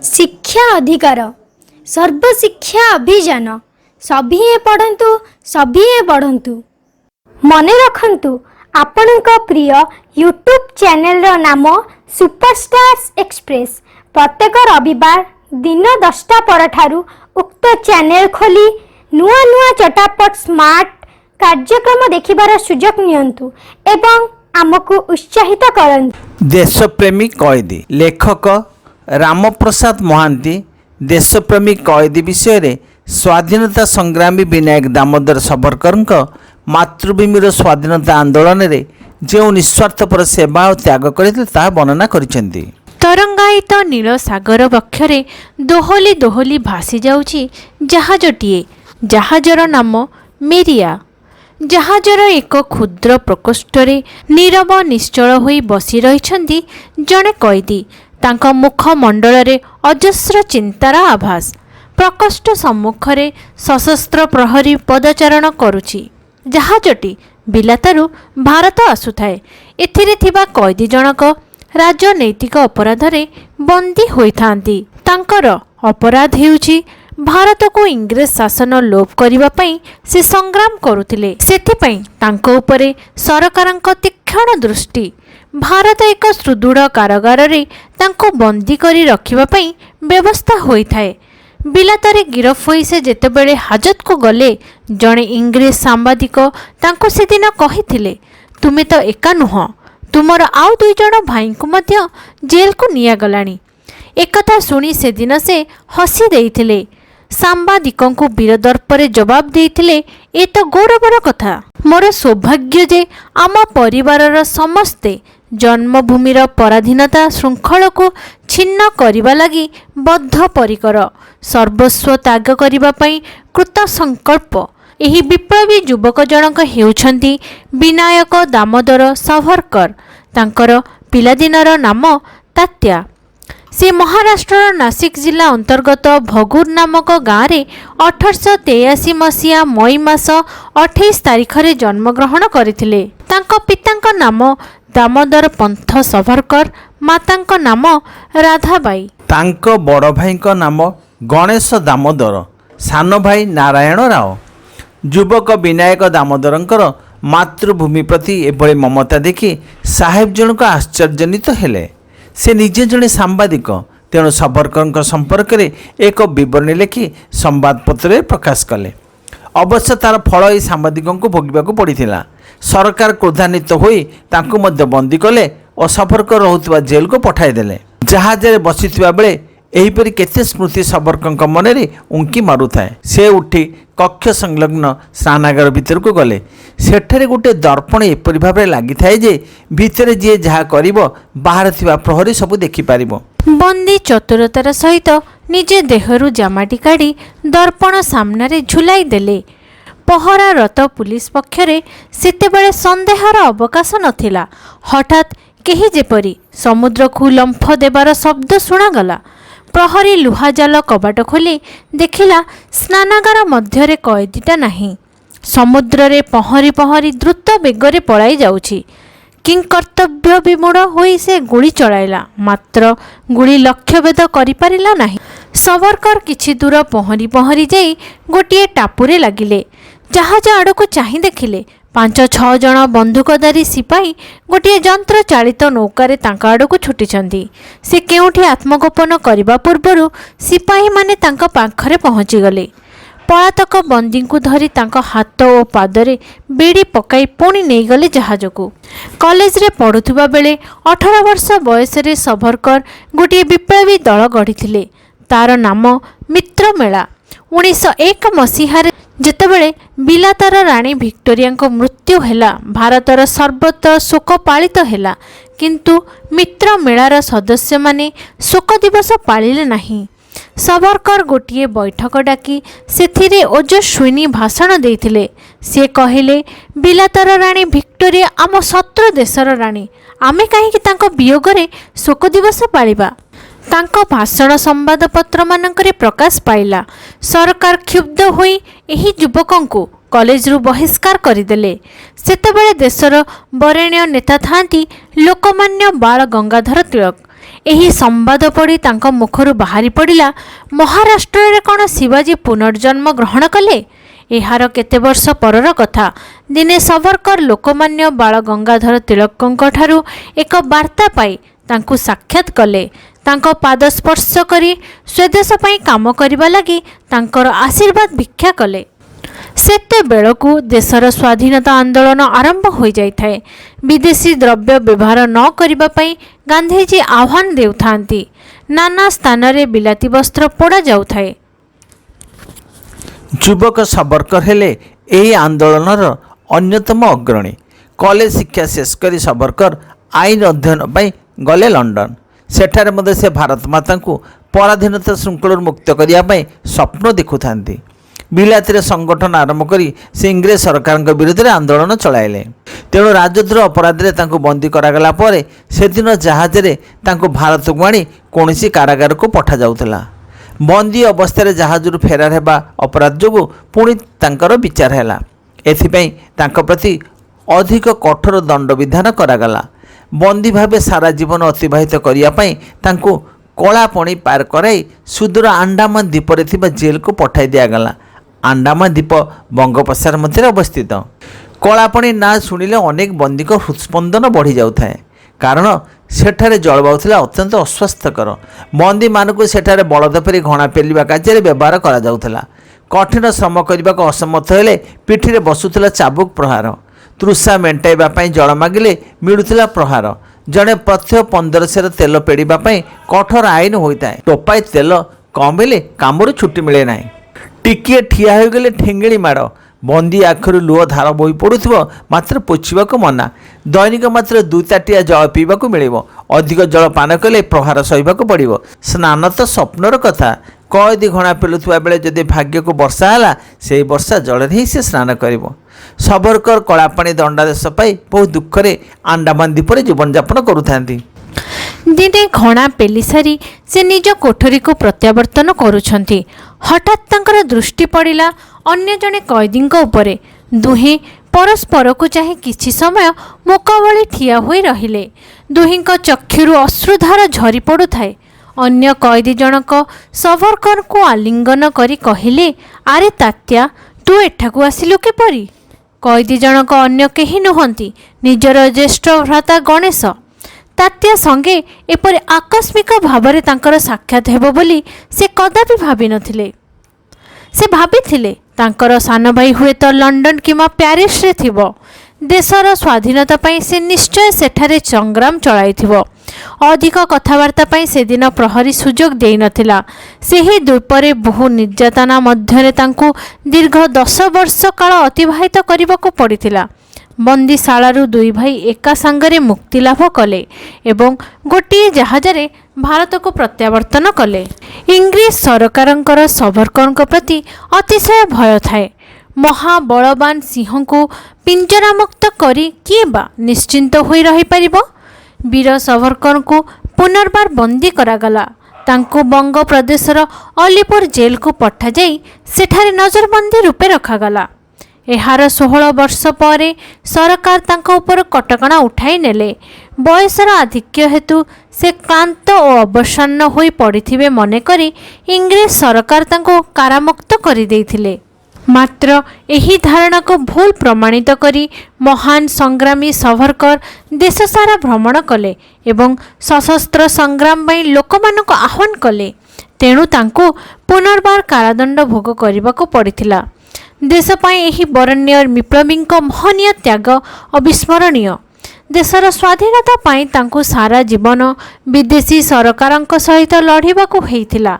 शिक्षा अधिकार सर्वशिक्षा अभियान सभिए पढ़ंतु सभिए पढ़ंतु। मने रखंतु आपणक प्रिय यूट्यूब चैनल रो नाम सुपरस्टार्स एक्सप्रेस। प्रत्येक रविवार दिन 10टा पर ठारू उक्त चैनल खोली नुआ नुआ चटापट स्मार्ट कार्यक्रम देखिबार सुजोग नियंतु एवं आमको उत्साहित करंतु। देशप्रेमी कैदी लेखक रामप्रसाद महांती देशप्रेमी कैदी विषय रे स्वाधीनता संग्रामी विनायक दामोदर सावरकर मातृभूमिर स्वाधीनता आंदोलन रे जो निस्वार्थपर सेवा और त्याग करते ता वर्णना करिसेंती। तरंगायित नील सागर बक्षरे दोहली दोहली भासी जाउची जहाजटीए। जहाजर नाम मेरिया। जहाजर एक क्षुद्र प्रकोष्ठरे नीरव निश्चल होई बसी रहिछंती जणे कैदी। तांको मुखमंडल रे अजस्र चिंतार आभास। प्रकोष्ठ सम्मुखरे सशस्त्र प्रहरी पदचारण करुछि। जहाजटी बिलातारू भारत आसुथाए। एथिरे थिबा कैदी जनक राजनैतिक अपराधरे बंदी होइथांती। तांकर अपराध हेउछि भारत को इंग्रेज शासन लोप करिबा पई से संग्राम करुथिले। सेथिपई तांको उपरे सरकारक तीक्ष्ण दृष्टि। भारत एक सुदृढ़ कारागार रे तांको बंदी करी रखिबा पई व्यवस्था होइथाए। बिलातरे गिरफ होई से जेतेबेले हाजत को गले जणे इंग्रेज सांबादिक तांको सेदिन कहिथिले तुमे तो एका नुह तुमर आउ दुई जण भाई को मध्य जेल को निया गलानी। एकथा सुनी सेदिन से हसी देइथिले। सांबादिकों को वीर दर्परे जवाब देइथिले ए तो गौरवर कथा। मोर सौभाग्य जे आम परिवारर समस्ते जन्मभूमिर पराधीनता श्रृंखल को छिन्न करिबा लागि बद्ध परिकर सर्वस्व त्याग करिबा पई कृत संकल्प। एही विप्लवी युवक जनक हेउछंती विनायक दामोदर सावरकर। तांकर पिलादिनर नाम तात्या। से महाराष्ट्र नासिक जिला अंतर्गत भगुर नामक गाँव में 1883 मसीहा मई मास 28 तारिख रे जन्मग्रहण करथिले। तांको पितांक नाम दामोदर पंथ सावरकर, मातांक नाम राधाबाई। तांको बड़ भाईंक नाम गणेश दामोदर, सान भाई नारायण राव। युवक विनायक दामोदरंकर मातृभूमि प्रति एभली ममता देखि साहेब जनक आश्चर्यान्वित हेले। से निजे जड़े सांबादिक तेणु सावरकर संपर्क में एक बरणी लिखि संवादपत्र प्रकाश कले। अवश्य तार फल ये सांबादिकों को भोगवाक पड़ा। सरकार क्रोधान्वित होई तांको मध्य बंदी कले और सावरकर रहुवा जेल को पठाईदेले। जहाज रे बसिथिबा बेले एहीपरि केते स्मृति सावरकर मन में उंकी मारुथाए। से उठी कक्ष संलग्न स्नानागार भीतर को गले। सेठरे गोटे दर्पण एपरि भाबरे लागि थाए जे भीतर जे जहा करिवो बाहर थिबा प्रहरी सब देखि पारिबो। बंदी चतुरतार सहित निजे देहरु जामाटी काढ़ी दर्पण सामने झुलाई देले। पहरारत पुलिस पक्षरे सेतेबेले संदेहर अवकाश नथिला। हठात केही जेपरि समुद्र को लंफ देवार शब्द शुणागला। प्रहरी लुहाजाल कबाट खोली देखिला स्नानागार मध्यरे कैदीटा नाही। समुद्र रे पहरी पहरी द्रुत बेगरे पलाई जाउछि। किंकर्तव्य विमूढ़ होई से गुली चलाइला, मात्र गुली लक्ष्यभेद करि पारिला नाही। सावरकर किछि दूर पहरी पहरी जाई गोटिए टापुरे लागिले। जहाज आड़को चाहि देखिले 5-6 जण बंधुकधारी सिपाही गोटे यंत्र चालित नौकारे तांका आड़को छुटिछंती। से केउठी आत्मगोपन करबा पूर्वरु सिपाही माने तांका पाखरे पहुंची गले। पलातक बंदी को धरी तांका हाथ और पादरे बेड़ी पकाई पुणी नहीं गले जहाज को। कॉलेज रे पढ़ुथिबा बेले 18 वर्ष बयस रे सावरकर गोटे विप्लवी दल गढ़ी। तार नाम मित्र मेला। 1901 मसीह जेतेबेले बिलातर राणी भिक्टोरिया मृत्यु हेला भारतर सर्वत्र शोक पालित हेला, किंतु मित्र मेलार सदस्य माने शोक दिवस पालिले नाही। सावरकर गोटिए बैठक डाकी सेथिरे ओजस्विनी भाषण देइथिले। से कहिले बिलातर राणी भिक्टोरिया आम शत्रु देशर राणी, आमे काहेकि तांको वियोगरे शोक दिवस पालिबा। तांको भाषण संवादपत्र मानकरे प्रकाश पाइला। सरकार क्षुब्ध होई एही युवकंकु कॉलेज रु बहिष्कार करदेले। सेतेबेले देशर बरेण्य नेता थांती लोकमान्य बाल गंगाधर तिलक। ଏହି ସମ୍ବାଦ ପଢ଼ି ତାଙ୍କ ମୁଖରୁ ବାହାରି ପଡ଼ିଲା, ମହାରାଷ୍ଟ୍ରରେ କ'ଣ ଶିବାଜୀ ପୁନର୍ଜନ୍ମ ଗ୍ରହଣ କଲେ? ଏହାର କେତେ ବର୍ଷ ପରର କଥା। ଦିନେ ସବରକର ଲୋକମାନ୍ୟ ବାଳ ଗଙ୍ଗାଧର ତିଳକଙ୍କ ଠାରୁ ଏକ ବାର୍ତ୍ତା ପାଇ ତାଙ୍କୁ ସାକ୍ଷାତ କଲେ। ତାଙ୍କ ପାଦ ସ୍ପର୍ଶ କରି ସ୍ୱଦେଶ ପାଇଁ କାମ କରିବା ଲାଗି ତାଙ୍କର ଆଶୀର୍ବାଦ ଭିକ୍ଷା କଲେ। ସେତେବେଳକୁ ଦେଶର ସ୍ୱାଧୀନତା ଆନ୍ଦୋଳନ ଆରମ୍ଭ ହୋଇଯାଇଥାଏ। ବିଦେଶୀ ଦ୍ରବ୍ୟ ବ୍ୟବହାର ନ କରିବା ପାଇଁ ଗାନ୍ଧୀଜୀ ଆହ୍ୱାନ ଦେଉଥାନ୍ତି। ନାନା ସ୍ଥାନରେ ବିଲାତି ବସ୍ତ୍ର ପୋଡ଼ା ଯାଉଥାଏ। ଯୁବକ ସବରକର ହେଲେ ଏହି ଆନ୍ଦୋଳନର ଅନ୍ୟତମ ଅଗ୍ରଣୀ। କଲେଜ ଶିକ୍ଷା ଶେଷ କରି ସବରକର ଆଇନ ଅଧ୍ୟୟନ ପାଇଁ ଗଲେ ଲଣ୍ଡନ। ସେଠାରେ ମଧ୍ୟ ସେ ଭାରତ ମାତାଙ୍କୁ ପରାଧୀନତା ଶୃଙ୍ଖଳରୁ ମୁକ୍ତ କରିବା ପାଇଁ ସ୍ୱପ୍ନ ଦେଖୁଥାନ୍ତି। ବିଲାତିରେ ସଂଗଠନ ଆରମ୍ଭ କରି ସେ ଇଂରେଜ ସରକାରଙ୍କ ବିରୁଦ୍ଧରେ ଆନ୍ଦୋଳନ ଚଳାଇଲେ। ତେଣୁ ରାଜଦ୍ରୋହ ଅପରାଧରେ ତାଙ୍କୁ ବନ୍ଦୀ କରାଗଲା ପରେ ସେଦିନ ଜାହାଜରେ ତାଙ୍କୁ ଭାରତକୁ ଆଣି କୌଣସି କାରାଗାରକୁ ପଠାଯାଉଥିଲା। ବନ୍ଦୀ ଅବସ୍ଥାରେ ଜାହାଜରୁ ଫେରାର ହେବା ଅପରାଧ ଯୋଗୁଁ ପୁଣି ତାଙ୍କର ବିଚାର ହେଲା। ଏଥିପାଇଁ ତାଙ୍କ ପ୍ରତି ଅଧିକ କଠୋର ଦଣ୍ଡବିଧାନ କରାଗଲା। ବନ୍ଦୀ ଭାବେ ସାରା ଜୀବନ ଅତିବାହିତ କରିବା ପାଇଁ ତାଙ୍କୁ କଳାପଣି ପାର କରାଇ ସୁଦୂର ଆଣ୍ଡାମାନ ଦ୍ୱୀପରେ ଥିବା ଜେଲକୁ ପଠାଇ ଦିଆଗଲା। ଆଣ୍ଡାମାନ ଦ୍ୱୀପ ବଙ୍ଗୋପସାଗର ମଧ୍ୟରେ ଅବସ୍ଥିତ। କଳାପଣି ନାଁ ଶୁଣିଲେ ଅନେକ ବନ୍ଦୀଙ୍କ ହୃତ୍ସ୍ପନ୍ଦନ ବଢ଼ିଯାଉଥାଏ, କାରଣ ସେଠାରେ ଜଳବାୟୁ ଥିଲା ଅତ୍ୟନ୍ତ ଅସ୍ୱାସ୍ଥ୍ୟକର। ବନ୍ଦୀମାନଙ୍କୁ ସେଠାରେ ବଳଦ ପରି ଘଣା ପେଲିବା କାର୍ଯ୍ୟରେ ବ୍ୟବହାର କରାଯାଉଥିଲା। କଠିନ ଶ୍ରମ କରିବାକୁ ଅସମର୍ଥ ହେଲେ ପିଠିରେ ବସୁଥିଲା ଚାବୁକ ପ୍ରହାର। ତୃଷା ମେଣ୍ଟାଇବା ପାଇଁ ଜଳ ମାଗିଲେ ମିଳୁଥିଲା ପ୍ରହାର। ଜଣେ ପ୍ରତ୍ୟହ 15 ସେର ତେଲ ପେଡ଼ିବା ପାଇଁ କଠୋର ଆଇନ ହୋଇଥାଏ। ଟୋପାଏ ତେଲ କମ୍ ହେଲେ କାମରୁ ଛୁଟି ମିଳେ ନାହିଁ। ଟିକିଏ ଠିଆ ହୋଇଗଲେ ଠେଙ୍ଗିଳି ମାଡ଼। ବନ୍ଦୀ ଆଖିରୁ ଲୁହ ଧାର ବୋହି ପଡ଼ୁଥିବ, ମାତ୍ର ପୋଛିବାକୁ ମନା। ଦୈନିକ ମାତ୍ର 2 ତାଟିଆ ଜଳ ପିଇବାକୁ ମିଳିବ। ଅଧିକ ଜଳ ପାନ କଲେ ପ୍ରହାର ସହିବାକୁ ପଡ଼ିବ। ସ୍ନାନ ତ ସ୍ୱପ୍ନର କଥା। କଏଦୀ ଘଣା ପେଲୁଥିବା ବେଳେ ଯଦି ଭାଗ୍ୟକୁ ବର୍ଷା ହେଲା, ସେହି ବର୍ଷା ଜଳରେ ହିଁ ସେ ସ୍ନାନ କରିବ। ସବରକର କଳାପାଣି ଦଣ୍ଡାଦେଶ ପାଇ ବହୁ ଦୁଃଖରେ ଆଣ୍ଡାମାନ ଦ୍ୱୀପରେ ଜୀବନଯାପନ କରୁଥାନ୍ତି। ଦିନେ ଘଣା ପେଲି ସାରି ସେ ନିଜ କୋଠରୀକୁ ପ୍ରତ୍ୟାବର୍ତ୍ତନ କରୁଛନ୍ତି। ହଠାତ୍ ତାଙ୍କର ଦୃଷ୍ଟି ପଡ଼ିଲା ଅନ୍ୟ ଜଣେ କଏଦୀଙ୍କ ଉପରେ। ଦୁହେଁ ପରସ୍ପରକୁ ଚାହିଁ କିଛି ସମୟ ମୁକାବଳି ଠିଆ ହୋଇ ରହିଲେ। ଦୁହିଁଙ୍କ ଚକ୍ଷୁରୁ ଅଶ୍ରୁଧାର ଝରି ପଡ଼ୁଥାଏ। ଅନ୍ୟ କଏଦୀ ଜଣକ ସବରକରଙ୍କୁ ଆଲିଙ୍ଗନ କରି କହିଲେ, ଆରେ ତାତ୍ୟା, ତୁ ଏଠାକୁ ଆସିଲୁ କିପରି? କଏଦୀ ଜଣକ ଅନ୍ୟ କେହି ନୁହନ୍ତି, ନିଜର ଜ୍ୟେଷ୍ଠ ଭ୍ରାତା ଗଣେଶ। ତାତ୍ୟା ସଙ୍ଗେ ଏପରି ଆକସ୍ମିକ ଭାବରେ ତାଙ୍କର ସାକ୍ଷାତ ହେବ ବୋଲି ସେ କଦାପି ଭାବିନଥିଲେ। ସେ ଭାବିଥିଲେ ତାଙ୍କର ସାନ ଭାଇ ହୁଏତ ଲଣ୍ଡନ କିମ୍ବା ପ୍ୟାରିସରେ ଥିବ। ଦେଶର ସ୍ୱାଧୀନତା ପାଇଁ ସେ ନିଶ୍ଚୟ ସେଠାରେ ସଂଗ୍ରାମ ଚଳାଇଥିବ। ଅଧିକ କଥାବାର୍ତ୍ତା ପାଇଁ ସେଦିନ ପ୍ରହରୀ ସୁଯୋଗ ଦେଇନଥିଲା। ସେହି ଦ୍ୱୀପରେ ବହୁ ନିର୍ଯାତନା ମଧ୍ୟରେ ତାଙ୍କୁ ଦୀର୍ଘ 10 ବର୍ଷ କାଳ ଅତିବାହିତ କରିବାକୁ ପଡ଼ିଥିଲା। ବନ୍ଦୀଶାଳାରୁ 2 ଭାଇ ଏକା ସାଙ୍ଗରେ ମୁକ୍ତିଲାଭ କଲେ ଏବଂ ଗୋଟିଏ ଜାହାଜରେ ଭାରତକୁ ପ୍ରତ୍ୟାବର୍ତ୍ତନ କଲେ। ଇଂରେଜ ସରକାରଙ୍କର ସବରକରଙ୍କ ପ୍ରତି ଅତିଶୟ ଭୟ ଥାଏ। ମହାବଳବାନ ସିଂହଙ୍କୁ ପିଞ୍ଜରାମୁକ୍ତ କରି କିଏ ବା ନିଶ୍ଚିନ୍ତ ହୋଇ ରହିପାରିବ? ବୀର ସବରକରଙ୍କୁ ପୁନର୍ବାର ବନ୍ଦୀ କରାଗଲା। ତାଙ୍କୁ ବଙ୍ଗ ପ୍ରଦେଶର ଅଲିପୁର ଜେଲକୁ ପଠାଯାଇ ସେଠାରେ ନଜରବନ୍ଦୀ ରୂପେ ରଖାଗଲା। ଏହାର 16 ବର୍ଷ ପରେ ସରକାର ତାଙ୍କ ଉପରୁ କଟକଣା ଉଠାଇ ନେଲେ। ବୟସର ଆଧିକ୍ୟ ହେତୁ ସେ କ୍ଳାନ୍ତ ଓ ଅବସନ୍ନ ହୋଇ ପଡ଼ିଥିବେ ମନେକରି ଇଂରେଜ ସରକାର ତାଙ୍କୁ କାରାମୁକ୍ତ କରିଦେଇଥିଲେ। ମାତ୍ର ଏହି ଧାରଣାକୁ ଭୁଲ ପ୍ରମାଣିତ କରି ମହାନ ସଂଗ୍ରାମୀ ସବରକର ଦେଶସାରା ଭ୍ରମଣ କଲେ ଏବଂ ସଶସ୍ତ୍ର ସଂଗ୍ରାମ ପାଇଁ ଲୋକମାନଙ୍କୁ ଆହ୍ୱାନ କଲେ। ତେଣୁ ତାଙ୍କୁ ପୁନର୍ବାର କାରାଦଣ୍ଡ ଭୋଗ କରିବାକୁ ପଡ଼ିଥିଲା। ଦେଶ ପାଇଁ ଏହି ବରେଣ୍ୟ ବିପ୍ଳବୀଙ୍କ ମହନୀୟ ତ୍ୟାଗ ଅବିସ୍ମରଣୀୟ। ଦେଶର ସ୍ୱାଧୀନତା ପାଇଁ ତାଙ୍କୁ ସାରା ଜୀବନ ବିଦେଶୀ ସରକାରଙ୍କ ସହିତ ଲଢ଼ିବାକୁ ହୋଇଥିଲା।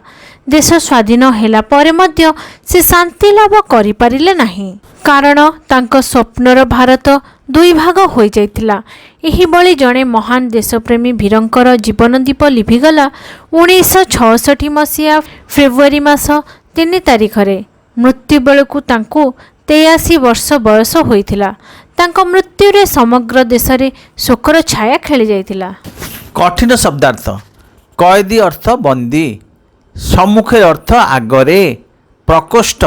ଦେଶ ସ୍ୱାଧୀନ ହେଲା ପରେ ମଧ୍ୟ ସେ ଶାନ୍ତି ଲାଭ କରିପାରିଲେ ନାହିଁ, କାରଣ ତାଙ୍କ ସ୍ୱପ୍ନର ଭାରତ 2 ଭାଗ ହୋଇଯାଇଥିଲା। ଏହିଭଳି ଜଣେ ମହାନ ଦେଶପ୍ରେମୀ ବୀରଙ୍କର ଜୀବନଦୀପ ଲିଭିଗଲା 1966 ମସିହା ଫେବୃଆରୀ ମାସ 3 ତାରିଖରେ। ମୃତ୍ୟୁ ବେଳକୁ ତାଙ୍କୁ 83 ବର୍ଷ ବୟସ ହୋଇଥିଲା। ତାଙ୍କ ମୃତ୍ୟୁରେ ସମଗ୍ର ଦେଶରେ ଶୋକର ଛାୟା ଖେଳିଯାଇଥିଲା। କଠିନ ଶବ୍ଦାର୍ଥ। କଏଦୀ ଅର୍ଥ ବନ୍ଦୀ, ସମ୍ମୁଖରେ ଅର୍ଥ ଆଗରେ, ପ୍ରକୋଷ୍ଠ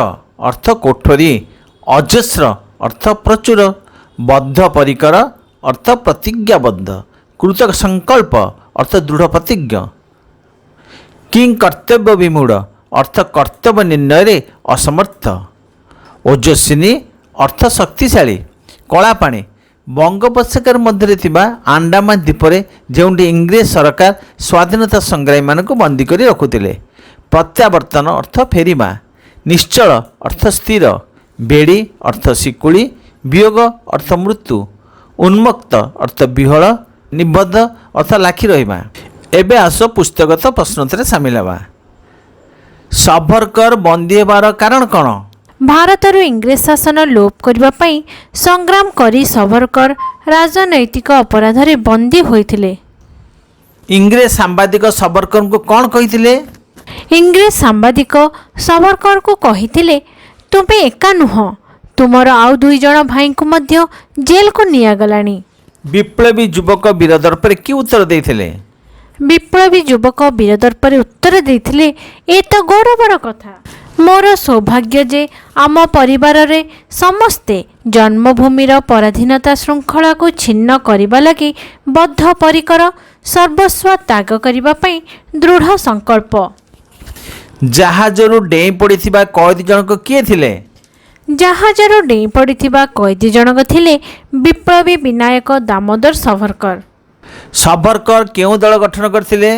ଅର୍ଥ କୋଠରୀ, ଅଜସ୍ର ଅର୍ଥ ପ୍ରଚୁର, ବଦ୍ଧ ପରିକର ଅର୍ଥ ପ୍ରତିଜ୍ଞାବଦ୍ଧ, କୃତ ସଂକଳ୍ପ अर्थ दृढ़ प्रतिज्ञ। किंग कर्तव्य विमूढ़ अर्थ कर्तव्य निर्णय असमर्थ। ओजस्विनी अर्थ शक्तिशाली। कलापाणी बंगोपसागर मध्य आंडामान द्वीपरे जोंटी इंग्रेज सरकार स्वाधीनता संग्रामी मानक बंदी करी रखुतिले। प्रत्यावर्तन अर्थ फेरिबा। निश्चल अर्थ स्थिर। बेड़ी अर्थ शिकुड़ी। वियोग अर्थ मृत्यु। उन्मुक्त अर्थ विहल। निबद्ध अर्थ लाखी रहिबा। एबे आस पुस्तकगत प्रश्नोत्तर सामिल हेबा। सावरकर बंदी हेबार कारण कौन? भारतर इंग्रेज शासन लोप करने पाई संग्राम करी सावरकर राजनैतिक अपराध रे बंदी होइथिले। इंग्रेज सांबादिक सावरकर को कौन कहिथिले? इंग्रेज सांबादिक सावरकर को कहिथिले तुमे एका नुह, तुमर आउ दुई जण भाई को मध्य जेल को निया गलानी। विप्लवी युवक वीर दर्पर कि उत्तर देथिले? विप्लवी युवक वीर दर्पर उत्तर देथिले ए तो गौरवर कथा। मोर सौभाग्य जे आम परिवार रे समस्ते जन्मभूमिर पराधीनता श्रृंखला को छिन्न करने लगी बद्धपरिकर सर्वस्व त्याग करने पाई दृढ़ संकल्प। जहाजरू डेई पड़िथिबा कैदी जनक किए थिले? जहाजरू डेई पड़िथिबा कैदी जनक थिले विप्लवी विनायक दामोदर सावरकर। सावरकर केउं दल गठन करथिले?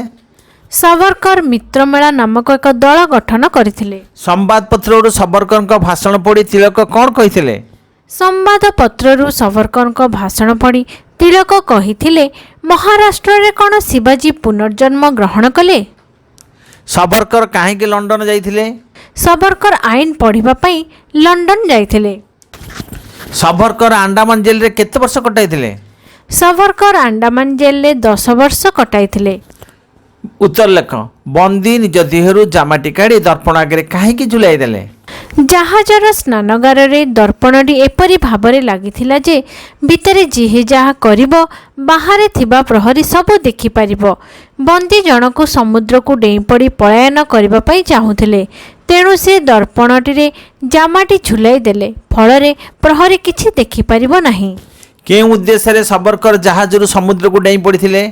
सावरकर मित्रमेला नामक एक दल गठन करथिले। संवादपत्र सावरकर भाषण पढ़ी तिलक कौन कहिथिले? संवादपत्रु सावरकर भाषण पढ़ी तिलक कहिथिले महाराष्ट्र रे कौन शिवाजी पुनर्जन्म ग्रहण कले? सावरकर काहेकि लंडन जाइथिले? सावरकर आईन पढ़िबा पई लंडन जाइथिले। सावरकर अंडमान जेल रे केते वर्ष कटाइथिले? सावरकर अंडमान जेल रे 10 वर्ष कटाइथिले। उत्तर लेख। बंदी निज देहरु जामाटी काढ़ी दर्पण आगे काहेकि झुलाई देले? जहाजर स्नानगार रे दर्पणटी एपरी भाबरे लागिथिला जे भितरे जिहे जहा करिबो बाहरे थिबा प्रहरी सब देखि पारिबो। बंदी जनकु समुद्र को डेई पड़ी पलायन करबा पई चाहुथिले, तेणु से दर्पणटी रे जामाटी झुलाई देले। फଳରେ प्रहरी किछि देखि पारिबो नाही। के उद्देश्य रे सावरकर जहाजरू समुद्र को डेई पड़िथिले?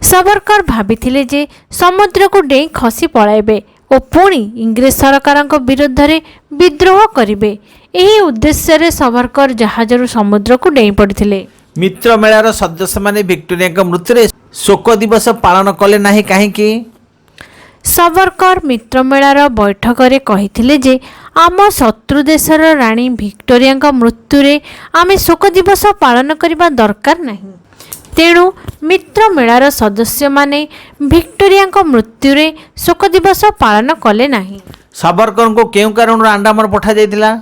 सावरकर भाबिथिले जे समुद्र को डेई खसी पलाइबे और पुणी इंग्रेज सरकार विरुद्ध रे विद्रोह करिबे। एही उद्देश्य रे सावरकर जहाजरू समुद्र को डेई पड़िथिले। मित्र मेलार सदस्य माने विक्टोरिया मृत्यु शोक दिवस पालन कले नाही काहेकि? सावरकर मित्रमेलार बैठक रे कहिथिले जे आम शत्रु देशर रानी विक्टोरिया मृत्यु रे आमे शोक दिवस पालन करबा दरकार नाही। तेणु मित्रमेलार सदस्य माने विक्टोरिया मृत्यु रे शोक दिवस पालन कले नाही। सावरकर को केउ कारण अंडमान पठा जाइतिला?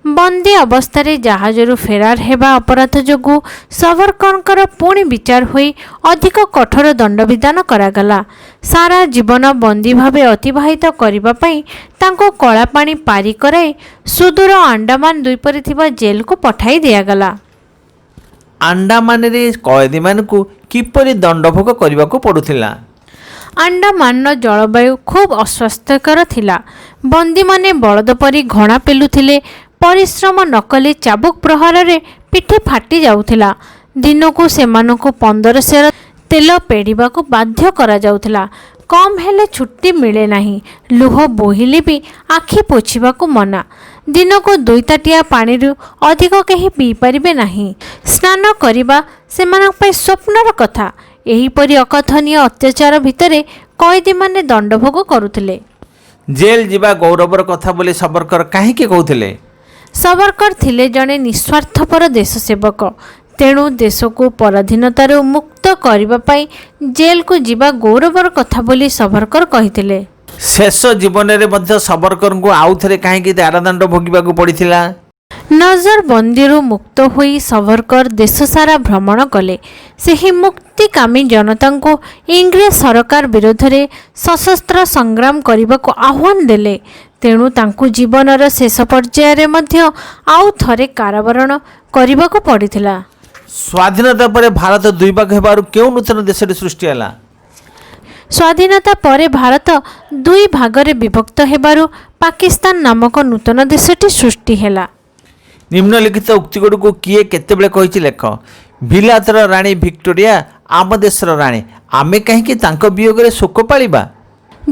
बंदी अवस्था जहाजरू फेरार हेबा अपराध जोगु सावरकर पुणी विचार होई अधिक कठोर दंड विधान करागला। सारा जीवन बंदी भावे अतिबाहित करबा पई तांको कलापाणी पारी कराई सुदूर अंडमान द्वीपरे थिबा जेल को पठाई दियागला। अंडमान रे कैदी मानकु किपरि दंड भोग करबा को पडुथिला? अंडमान जलवायु खूब अस्वास्थ्यकर थिला। बंदी माने बलद परी घणा पेलुथिले। परिश्रम नकले चाबुक प्रहार रे पिठी फाटी जाउथिला। दिनकु सेमानकु 15 सेर तेल पेड़िबा को बाध्य करा जाउथिला। कम हेले छुट्टी मिले नाही। लुह बोहिले भी आखि पोछिबा को मना। दिनकु 2 ताटिया पानी रु अधिक केही पी परिबे नाही। स्नान करिबा सेमानक पई स्वप्नर कथा। एही परि अकथनीय अत्याचार भितरे कैदी माने दंड भोग करुथिले। जेल जिबा गौरवर कथा बोली सावरकर काहेकि कहउथिले? सावरकर थिले जणे निस्वार्थपर देश सेवक। तेणु देश को पराधीनतार मुक्त करबा पई जेल को जिबा गौरवर कथा बोली सावरकर कहिथिले। शेष जीवन रे मध्य सावरकर को आउ थरे काहेकि दारादंड भोगिबा को पड़िथिला? नजर बंदीरू मुक्त होई सावरकर देश सारा भ्रमण कले। सेही मुक्तिकामी जनता को इंग्रेज सरकार विरोध रे सशस्त्र संग्राम करबा को आह्वान देले। तेणु तांकु जीवनर शेष पर्याय रे मध्य आउ थरे कारावरण करबा को पड़िथिला। स्वाधीनता पर भारत दुई भाग हेबारु केउ नूतन देश रे सृष्टि हला? स्वाधीनता परे भारत 2 भागरे विभक्त हेबारु पाकिस्तान नामक नूतन देशटी सृष्टि हेला। निम्नलिखित उक्ति गुड़ को किए केतेबेले कहिछि लेख। विलातर रानी विक्टोरिया आम देशर राणी आमे कहीं तांको वियोगरे शोक पालिबा।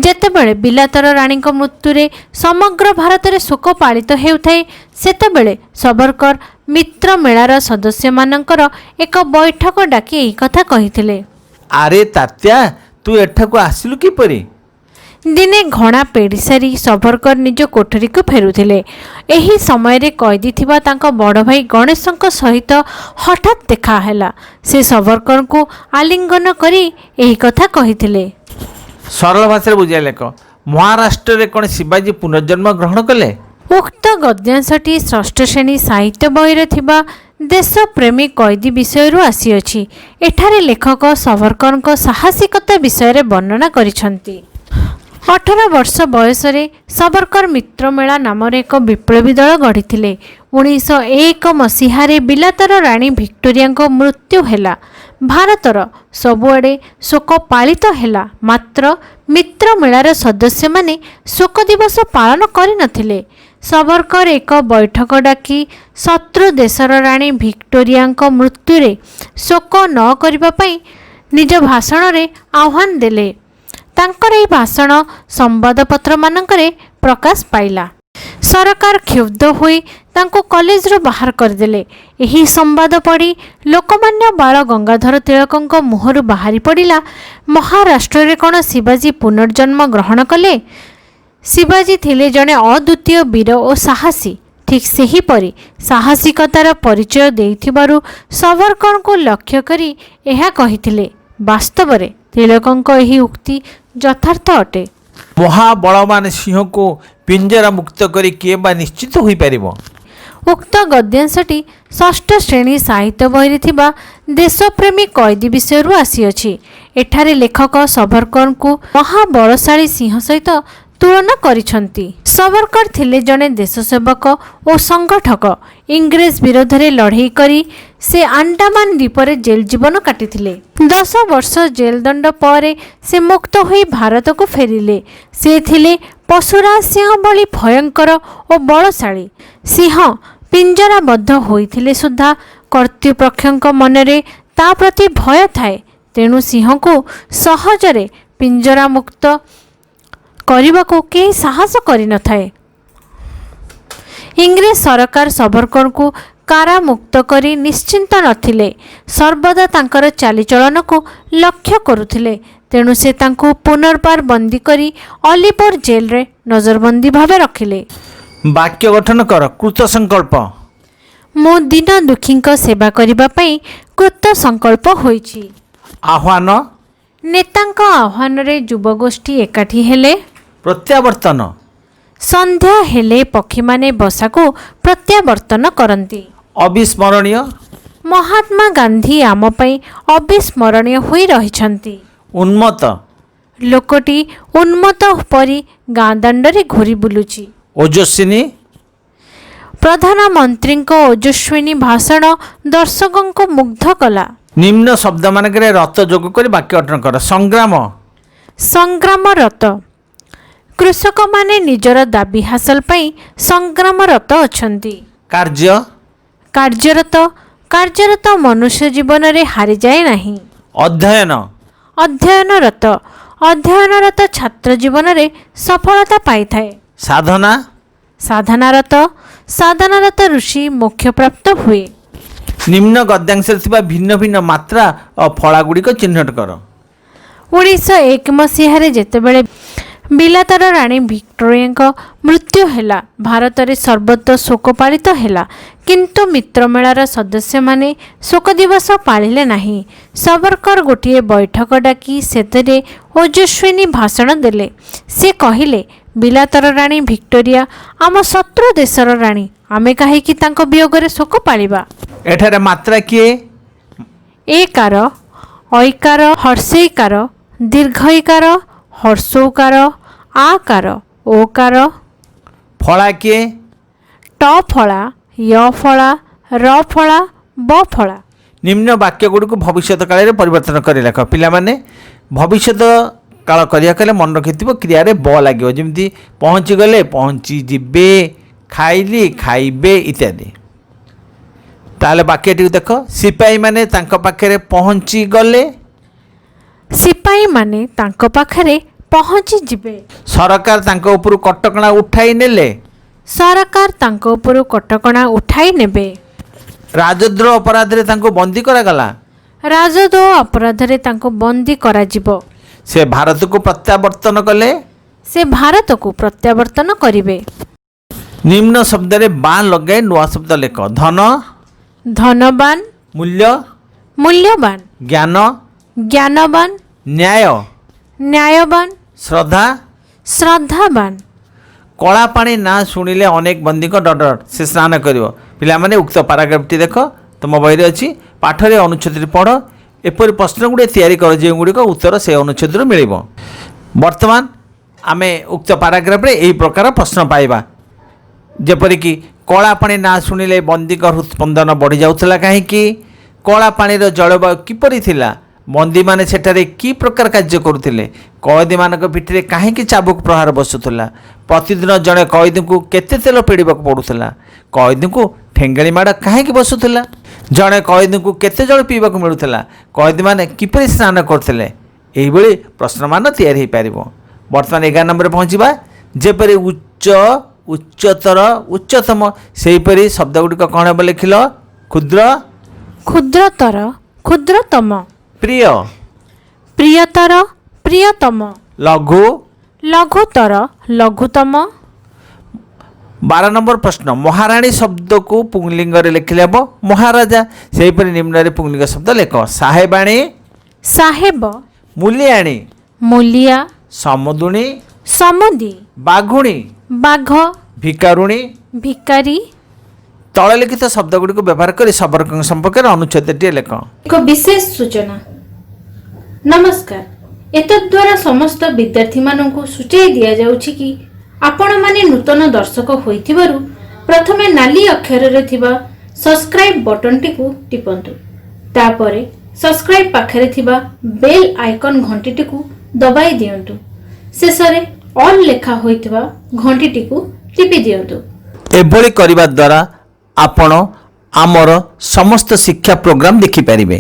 ଯେତେବେଳେ ବିଲାତର ରାଣୀଙ୍କ ମୃତ୍ୟୁରେ ସମଗ୍ର ଭାରତରେ ଶୋକ ପାଳିତ ହେଉଥାଏ ସେତେବେଳେ ସବରକର ମିତ୍ର ମେଳାର ସଦସ୍ୟମାନଙ୍କର ଏକ ବୈଠକ ଡାକି ଏହି କଥା କହିଥିଲେ। ଆରେ ତାତ୍ୟା ତୁ ଏଠାକୁ ଆସିଲୁ କିପରି? ଦିନେ ଘଣା ପେଡ଼ି ସାରି ସବରକର ନିଜ କୋଠରୀକୁ ଫେରୁଥିଲେ। ଏହି ସମୟରେ କଏଦୀ ଥିବା ତାଙ୍କ ବଡ଼ ଭାଇ ଗଣେଶଙ୍କ ସହିତ ହଠାତ୍ ଦେଖା ହେଲା। ସେ ସବରକରଙ୍କୁ ଆଲିଙ୍ଗନ କରି ଏହି କଥା କହିଥିଲେ। ସରଳ ଭାଷାରେ ବୁଝାଇ ଲେଖ, ମହାରାଷ୍ଟ୍ରରେ କ'ଣ ଶିବାଜୀ ପୁନର୍ଜନ୍ମ ଗ୍ରହଣ କଲେ? ଉକ୍ତ ଗଦ୍ୟାଂଶଟି ଷଷ୍ଠ ଶ୍ରେଣୀ ସାହିତ୍ୟ ବହିରେ ଥିବା ଦେଶପ୍ରେମୀ କଏଦୀ ବିଷୟରୁ ଆସିଅଛି। ଏଠାରେ ଲେଖକ ସବରକରଙ୍କ ସାହସିକତା ବିଷୟରେ ବର୍ଣ୍ଣନା କରିଛନ୍ତି। 18 ବର୍ଷ ବୟସରେ ସବରକର ମିତ୍ରମେଳା ନାମରେ ଏକ ବିପ୍ଳବୀ ଦଳ ଗଢ଼ିଥିଲେ। 1901 ମସିହାରେ ବିଲାତର ରାଣୀ ଭିକ୍ଟୋରିଆଙ୍କ ମୃତ୍ୟୁ ହେଲା। ଭାରତର ସବୁଆଡ଼େ ଶୋକ ପାଳିତ ହେଲା, ମାତ୍ର ମିତ୍ରମେଳାର ସଦସ୍ୟମାନେ ଶୋକ ଦିବସ ପାଳନ କରିନଥିଲେ। ସବରକର ଏକ ବୈଠକ ଡାକି ଶତ୍ରୁ ଦେଶର ରାଣୀ ଭିକ୍ଟୋରିଆଙ୍କ ମୃତ୍ୟୁରେ ଶୋକ ନ କରିବା ପାଇଁ ନିଜ ଭାଷଣରେ ଆହ୍ୱାନ ଦେଲେ। ତାଙ୍କର ଏହି ଭାଷଣ ସମ୍ବାଦପତ୍ରମାନଙ୍କରେ ପ୍ରକାଶ ପାଇଲା। ସରକାର କ୍ଷୁବ୍ଧ ହୋଇ ତାଙ୍କୁ କଲେଜରୁ ବାହାର କରିଦେଲେ। ଏହି ସମ୍ବାଦ ପଢ଼ି ଲୋକମାନ୍ୟ ବାଳ ଗଙ୍ଗାଧର ତିଳକଙ୍କ ମୁହଁରୁ ବାହାରି ପଡ଼ିଲା, ମହାରାଷ୍ଟ୍ରରେ କ'ଣ ଶିବାଜୀ ପୁନର୍ଜନ୍ମ ଗ୍ରହଣ କଲେ? ଶିବାଜୀ ଥିଲେ ଜଣେ ଅଦ୍ୱିତୀୟ ବୀର ଓ ସାହସୀ। ଠିକ୍ ସେହିପରି ସାହସିକତାର ପରିଚୟ ଦେଇଥିବାରୁ ସବରକରଙ୍କୁ ଲକ୍ଷ୍ୟ କରି ଏହା କହିଥିଲେ। ବାସ୍ତବରେ ତିଳକଙ୍କ ଏହି ଉକ୍ତି ଯଥାର୍ଥ ଅଟେ। ମହାବଳବାନ ସିଂହକୁ ପିଞ୍ଜରା ମୁକ୍ତ କରି କିଏ ବା ନିଶ୍ଚିତ ହୋଇପାରିବ? ଉକ୍ତ ଗଦ୍ୟାଂଶଟି ଷଷ୍ଠ ଶ୍ରେଣୀ ସାହିତ୍ୟ ବହିରେ ଥିବା ଦେଶପ୍ରେମୀ କଏଦୀ ବିଷୟରୁ ଆସିଅଛି। ଏଠାରେ ଲେଖକ ସବରକରଙ୍କୁ ମହାବଳଶାଳୀ ସିଂହ ସହିତ ତୁଳନା କରିଛନ୍ତି। ସବରକର ଥିଲେ ଜଣେ ଦେଶସେବକ ଓ ସଂଗଠକ। ଇଂରେଜ ବିରୋଧରେ ଲଢ଼େଇ କରି ସେ ଆଣ୍ଡାମାନ ଦ୍ୱୀପରେ ଜେଲ୍ ଜୀବନ କାଟିଥିଲେ। 10 ବର୍ଷ ଜେଲ୍ ଦଣ୍ଡ ପରେ ସେ ମୁକ୍ତ ହୋଇ ଭାରତକୁ ଫେରିଲେ। ସେ ଥିଲେ ପଶୁରାଜ ସିଂହ ଭଳି ଭୟଙ୍କର ଓ ବଳଶାଳୀ। ସିଂହ ପିଞ୍ଜରାବଦ୍ଧ ହୋଇଥିଲେ ସୁଦ୍ଧା କର୍ତ୍ତୃପକ୍ଷଙ୍କ ମନରେ ତା ପ୍ରତି ଭୟ ଥାଏ, ତେଣୁ ସିଂହକୁ ସହଜରେ ପିଞ୍ଜରାମୁକ୍ତ କରିବାକୁ କେହି ସାହସ କରିନଥାଏ। ଇଂରେଜ ସରକାର ସବରକରଙ୍କୁ କାରାମୁକ୍ତ କରି ନିଶ୍ଚିନ୍ତ ନଥିଲେ, ସର୍ବଦା ତାଙ୍କର ଚାଲିଚଳନକୁ ଲକ୍ଷ୍ୟ କରୁଥିଲେ। ତେଣୁ ସେ ତାଙ୍କୁ ପୁନର୍ବାର ବନ୍ଦୀ କରି ଅଲିପୁର ଜେଲରେ ନଜରବନ୍ଦୀ ଭାବେ ରଖିଲେ। ବାକ୍ୟ ଗଠନ କର। କୃତ ସଂକଳ୍ପ। ମୁଁ ଦୀନ ଦୁଃଖୀଙ୍କ ସେବା କରିବା ପାଇଁ କୃତ ସଂକଳ୍ପ ହୋଇଛି। ଆହ୍ୱାନ। ନେତାଙ୍କ ଆହ୍ୱାନରେ ଯୁବଗୋଷ୍ଠୀ ଏକାଠି ହେଲେ। ପ୍ରତ୍ୟାବର୍ତ୍ତନ। ସନ୍ଧ୍ୟା ହେଲେ ପକ୍ଷୀମାନେ ବସାକୁ ପ୍ରତ୍ୟାବର୍ତ୍ତନ କରନ୍ତି। ଅବିସ୍ମରଣୀୟ। ମହାତ୍ମା ଗାନ୍ଧୀ ଆମ ପାଇଁ ଅବିସ୍ମରଣୀୟ ହୋଇ ରହିଛନ୍ତି। ଉନ୍ମତ୍ତ। ଲୋକଟି ଉନ୍ମତ୍ତ ପରି ଗାଁ ଦାଣ୍ଡରେ ଘୁରି ବୁଲୁଛି। ଓଜସ୍ୱିନୀ। ପ୍ରଧାନମନ୍ତ୍ରୀଙ୍କ ଓଜସ୍ୱିନୀ ଭାଷଣ ଦର୍ଶକଙ୍କୁ ମୁଗ୍ଧ କଲା। ନିମ୍ନ ଶବ୍ଦମାନଙ୍କରେ ରତ ଯୋଗ କରି ବାକ୍ୟ ଗଠନ କର। ସଂଗ୍ରାମ। ସଂଗ୍ରାମରତ। କୃଷକମାନେ ନିଜର ଦାବି ହାସଲ ପାଇଁ ସଂଗ୍ରାମରତ ଅଛନ୍ତି। କାର୍ଯ୍ୟ। କାର୍ଯ୍ୟରତ। କାର୍ଯ୍ୟରତ ମନୁଷ୍ୟ ଜୀବନରେ ହାରିଯାଏ ନାହିଁ। ଅଧ୍ୟୟନ। ଅଧ୍ୟୟନରତ। ଅଧ୍ୟୟନରତ ଛାତ୍ର ଜୀବନରେ ସଫଳତା ପାଇଥାଏ। ସାଧନା। ସାଧନାରତ। ସାଧନାରତ ଋଷି ମୋକ୍ଷପ୍ରାପ୍ତ ହୁଏ। ନିମ୍ନ ଗଦ୍ୟାଂଶରେ ଥିବା ଭିନ୍ନ ଭିନ୍ନ ମାତ୍ରା ଓ ଫଳାଗୁଡ଼ିକ ଚିହ୍ନଟ କର। 1901 ମସିହାରେ ଯେତେବେଳେ ବିଲାତର ରାଣୀ ଭିକ୍ଟୋରିଆଙ୍କ ମୃତ୍ୟୁ ହେଲା, ଭାରତରେ ସର୍ବତ୍ର ଶୋକ ପାଳିତ ହେଲା, କିନ୍ତୁ ମିତ୍ରମେଳାର ସଦସ୍ୟମାନେ ଶୋକ ଦିବସ ପାଳିଲେ ନାହିଁ। ସବରକର ଗୋଟିଏ ବୈଠକ ଡାକି ସେଥିରେ ଓଜସ୍ୱିନୀ ଭାଷଣ ଦେଲେ। ସେ କହିଲେ, ବିଲାତର ରାଣୀ ଭିକ୍ଟୋରିଆ ଆମ ଶତ୍ରୁ ଦେଶର ରାଣୀ, ଆମେ କାହିଁକି ତାଙ୍କ ବିୟୋଗରେ ଶୋକ ପାଳିବା? ଏଠାରେ ମାତ୍ରା କିଏ? ଏକାର, ଐକାର, ହର୍ଷୈକାର, ଦୀର୍ଘୈକାର, ହର୍ଷୌକାର, ଆକାର, ଓକାର। ଫଳା କିଏ? ଟ ଫଳା, ୟ ଫଳା, ର ଫଳା, ବ ଫଳା। ନିମ୍ନ ବାକ୍ୟଗୁଡ଼ିକୁ ଭବିଷ୍ୟତ କାଳରେ ପରିବର୍ତ୍ତନ କରି ଲେଖ। ପିଲାମାନେ ଭବିଷ୍ୟତ କାଳ କରିବାକୁ ହେଲେ ମନେ ରଖିଥିବ କ୍ରିୟାରେ ବ ଲାଗିବ, ଯେମିତି ପହଞ୍ଚିଗଲେ, ପହଞ୍ଚିଯିବେ, ଖାଇଲି, ଖାଇବେ ଇତ୍ୟାଦି। ତାହେଲେ ବାକ୍ୟଟିକୁ ଦେଖ। ସିପାହୀମାନେ ତାଙ୍କ ପାଖରେ ପହଞ୍ଚିଗଲେ, ସିପାହୀମାନେ ତାଙ୍କ ପାଖରେ ପହଞ୍ଚିଯିବେ। ସରକାର ତାଙ୍କ ଉପରୁ କଟକଣା ଉଠାଇ ନେଲେ। ସରକାର ତାଙ୍କ ଉପରୁ କଟକଣା ଉଠାଇ ନେବେ। ରାଜଦ୍ରୋହ ଅପରାଧରେ ତାଙ୍କୁ ବନ୍ଦୀ କରାଗଲା। ରାଜଦ୍ରୋହ ଅପରାଧରେ ତାଙ୍କୁ ବନ୍ଦୀ କରାଯିବ। ସେ ଭାରତକୁ ପ୍ରତ୍ୟାବର୍ତ୍ତନ କଲେ। ସେ ଭାରତକୁ ପ୍ରତ୍ୟାବର୍ତ୍ତନ କରିବେ। ନିମ୍ନ ଶବ୍ଦରେ ବାଁ ଲଗାଇ ନୂଆ ଶବ୍ଦ ଲେଖ। ଧନ, ଧନବାନ, ମୂଲ୍ୟ, ମୂଲ୍ୟବାନ, ଜ୍ଞାନ, ଜ୍ଞାନବାନ, ନ୍ୟାୟ, ନ୍ୟାୟବାନ, ଶ୍ରଦ୍ଧା। ଶ୍ରଦ୍ଧାବାନ। କଳା ପାଣି ନାଁ ଶୁଣିଲେ ଅନେକ ବନ୍ଦୀଙ୍କ ଡର ସେ ସ୍ନାନ କରିବ। ପିଲାମାନେ ଉକ୍ତ ପାରାଗ୍ରାଫଟି ଦେଖ, ତୁମ ବହିରେ ଅଛି। ପାଠରେ ଅନୁଚ୍ଛେଦଟି ପଢ଼। ଏପରି ପ୍ରଶ୍ନ ଗୁଡ଼ିଏ ତିଆରି କର ଯେଉଁଗୁଡ଼ିକ ଉତ୍ତର ସେ ଅନୁଚ୍ଛେଦରୁ ମିଳିବ। ବର୍ତ୍ତମାନ ଆମେ ଉକ୍ତ ପାରାଗ୍ରାଫରେ ଏହି ପ୍ରକାର ପ୍ରଶ୍ନ ପାଇବା, ଯେପରିକି କଳା ପାଣି ନାଁ ଶୁଣିଲେ ବନ୍ଦୀଙ୍କ ହୃତ୍ସ୍ପନ୍ଦନ ବଢ଼ିଯାଉଥିଲା କାହିଁକି? କଳା ପାଣିର ଜଳବାୟୁ କିପରି ଥିଲା? ବନ୍ଦୀମାନେ ସେଠାରେ କି ପ୍ରକାର କାର୍ଯ୍ୟ କରୁଥିଲେ? କଏଦୀମାନଙ୍କ ପିଠିରେ କାହିଁକି ଚାବୁକ ପ୍ରହାର ବସୁଥିଲା? ପ୍ରତିଦିନ ଜଣେ କଏଦୀଙ୍କୁ କେତେ ତେଲ ପେଡ଼ିବାକୁ ପଡ଼ୁଥିଲା? କଏଦୀଙ୍କୁ ଠେଙ୍ଗେଳି ମାଡ଼ କାହିଁକି ବସୁଥିଲା? ଜଣେ କଏଦୀଙ୍କୁ କେତେ ଜଳ ପିଇବାକୁ ମିଳୁଥିଲା? କଏଦୀମାନେ କିପରି ସ୍ନାନ କରୁଥିଲେ? ଏହିଭଳି ପ୍ରଶ୍ନମାନ ତିଆରି ହୋଇପାରିବ। ବର୍ତ୍ତମାନ 11 ନମ୍ବରରେ ପହଞ୍ଚିବା। ଯେପରି ଉଚ୍ଚ, ଉଚ୍ଚତର, ଉଚ୍ଚତମ, ସେହିପରି ଶବ୍ଦଗୁଡ଼ିକ କ'ଣ ହେବ ଲେଖିଲ? କ୍ଷୁଦ୍ର, କ୍ଷୁଦ୍ରତର, କ୍ଷୁଦ୍ରତମ, ପ୍ରିୟ, ପ୍ରିୟତର, ପ୍ରିୟତମ, ଲଘୁ। ଲଘୁତର, ଲଘୁତମ। 12 ନମ୍ବର ପ୍ରଶ୍ନ। ମହାରାଣୀ ଶବ୍ଦକୁ ପୁଂଲିଙ୍ଗରେ ଲେଖିଲେ ହେବ ମହାରାଜା। ସେହିପରି ନିମ୍ନରେ ପୁଂଲିଙ୍ଗ ଶବ୍ଦ ଲେଖ। ସାହେବାଣୀ, ସାହେବ, ମୂଲିଆଣୀ, ମୂଲିଆ, ସମୁଦୁଣୀ, ସମୁଦି, ବାଘୁଣୀ, ବାଘ, ଭିକାରୁଣୀ। ଭିକାରୀ। ତଳେ ଲିଖିତ ଶବ୍ଦଗୁଡ଼ିକୁ ବ୍ୟବହାର କରି ଶବରଙ୍କ ସମ୍ପର୍କରେ ଅନୁଚ୍ଛେଦଟିଏ ଲେଖ। ଏକ ବିଶେଷ ସୂଚନା। ନମସ୍କାର। ଏତଦ୍ୱାରା ସମସ୍ତ ବିଦ୍ୟାର୍ଥୀମାନଙ୍କୁ ସୂଚାଇ ଦିଆଯାଉଛି କି ଆପଣମାନେ ନୂତନ ଦର୍ଶକ ହୋଇଥିବାରୁ ପ୍ରଥମେ ନାଲି ଅକ୍ଷରରେ ଥିବା ସବସ୍କ୍ରାଇବ୍ ବଟନଟିକୁ ଟିପନ୍ତୁ। ତାପରେ ସବସ୍କ୍ରାଇବ୍ ପାଖରେ ଥିବା ବେଲ୍ ଆଇକନ୍ ଘଣ୍ଟିଟିକୁ ଦବାଇ ଦିଅନ୍ତୁ। ଶେଷରେ ଅଲ୍ ଲେଖା ହୋଇଥିବା ଘଣ୍ଟିଟିକୁ ଟିପି ଦିଅନ୍ତୁ। ଏଭଳି କରିବା ଦ୍ୱାରା ଆପଣ ଆମର ସମସ୍ତ ଶିକ୍ଷା ପ୍ରୋଗ୍ରାମ ଦେଖିପାରିବେ।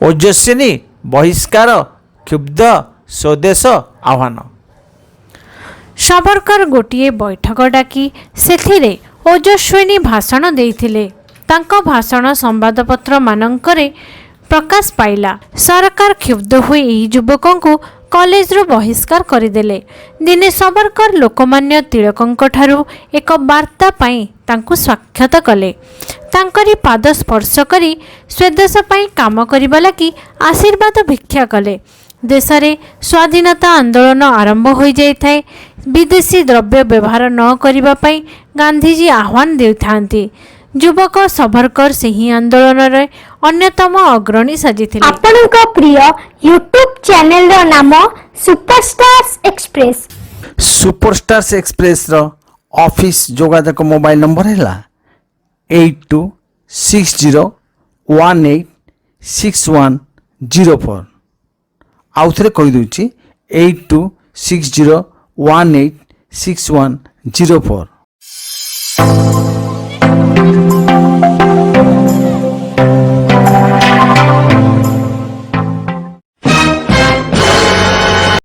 ଓଜସ୍ୱିନୀ, ବହିଷ୍କାର, କ୍ଷୁବ୍ଧ, ସ୍ୱଦେଶ, ଆହ୍ୱାନ। ସାବରକର ଗୋଟିଏ ବୈଠକ ଡାକି ସେଥିରେ ଓଜସ୍ୱିନୀ ଭାଷଣ ଦେଇଥିଲେ। ତାଙ୍କ ଭାଷଣ ସମ୍ବାଦପତ୍ରମାନଙ୍କରେ ପ୍ରକାଶ ପାଇଲା। ସରକାର କ୍ଷୁବ୍ଧ ହୋଇ ଏହି ଯୁବକଙ୍କୁ କଲେଜରୁ ବହିଷ୍କାର କରିଦେଲେ। ଦିନେ ସାବରକର ଲୋକମାନ୍ୟ ତିଳକଙ୍କଠାରୁ ଏକ ବାର୍ତ୍ତା ପାଇଁ ତାଙ୍କୁ ସ୍ୱାକ୍ଷତ କଲେ। ତାଙ୍କରି ପାଦ ସ୍ପର୍ଶ କରି ସ୍ୱଦେଶ ପାଇଁ କାମ କରିବା ଲାଗି ଆଶୀର୍ବାଦ ଭିକ୍ଷା କଲେ। ଦେଶରେ ସ୍ୱାଧୀନତା ଆନ୍ଦୋଳନ ଆରମ୍ଭ ହୋଇଯାଇଥାଏ। ବିଦେଶୀ ଦ୍ରବ୍ୟ ବ୍ୟବହାର ନ କରିବା ପାଇଁ ଗାନ୍ଧିଜୀ ଆହ୍ୱାନ ଦେଇଥାନ୍ତି। ଯୁବକ ସାବରକର ସେହି ଆନ୍ଦୋଳନରେ ଅନ୍ୟତମ ଅଗ୍ରଣୀ ସାଜିଥିଲେ। ଆପଣଙ୍କ ପ୍ରିୟ ୟୁଟ୍ୟୁବ୍ ଚ୍ୟାନେଲର ନାମ ସୁପରଷ୍ଟାର୍ସ ଏକ୍ସପ୍ରେସ୍। ସୁପରଷ୍ଟାର୍ସ ଏକ୍ସପ୍ରେସର ଅଫିସ୍ ଯୋଗାଯୋଗ ମୋବାଇଲ ନମ୍ବର ହେଲା 8260186104। ଆଉ ଥରେ କହିଦେଉଛି 8260186104।